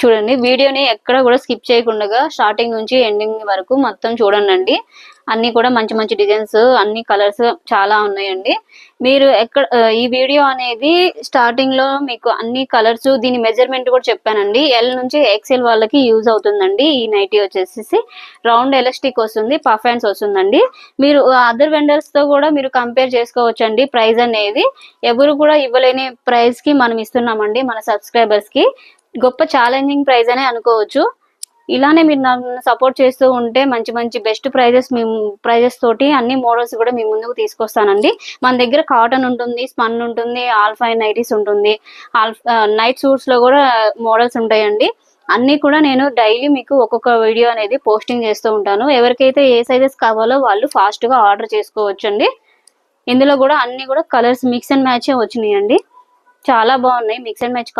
చూడండి, వీడియోని ఎక్కడ కూడా స్కిప్ చేయకుండా స్టార్టింగ్ నుంచి ఎండింగ్ వరకు మొత్తం చూడండి. అన్ని కూడా మంచి మంచి డిజైన్స్, అన్ని కలర్స్ చాలా ఉన్నాయండి. మీరు ఈ వీడియో అనేది స్టార్టింగ్ లో మీకు అన్ని కలర్స్, దీని మెజర్మెంట్ కూడా చెప్పానండి. ఎల్ నుంచి ఎక్స్ఎల్ వాళ్ళకి యూజ్ అవుతుందండి. ఈ నైటీ వచ్చేసి రౌండ్ ఎలాస్టిక్ వస్తుంది, పఫ్ హ్యాండ్స్ వస్తుందండి. మీరు అదర్ వెండర్స్ తో కూడా మీరు కంపేర్ చేసుకోవచ్చండి. ప్రైస్ అనేది ఎవరు కూడా ఇవ్వలేని ప్రైస్ కి మనం ఇస్తున్నామండి మన సబ్స్క్రైబర్స్ కి. గొప్ప ఛాలెంజింగ్ ప్రైస్ అనే అనుకోవచ్చు. ఇలానే మీరు నన్ను సపోర్ట్ చేస్తూ ఉంటే మంచి మంచి బెస్ట్ ప్రైజెస్ తోటి అన్ని మోడల్స్ కూడా మీ ముందుకు తీసుకొస్తానండి. మన దగ్గర కాటన్ ఉంటుంది, స్పన్ ఉంటుంది, ఆల్ఫైన్ నైటీస్ ఉంటుంది, నైట్ సూట్స్ లో కూడా మోడల్స్ ఉంటాయండి. అన్ని కూడా నేను డైలీ మీకు ఒక్కొక్క వీడియో అనేది పోస్టింగ్ చేస్తూ ఉంటాను. ఎవరికైతే ఏ సైజెస్ కావాలో వాళ్ళు ఫాస్ట్ గా ఆర్డర్ చేసుకోవచ్చండి. ఇందులో కూడా అన్ని కూడా కలర్స్ మిక్స్ అండ్ మ్యాచ్ వచ్చినాయండి. చాలా బాగున్నాయి, మిక్స్ అండ్ మ్యాచ్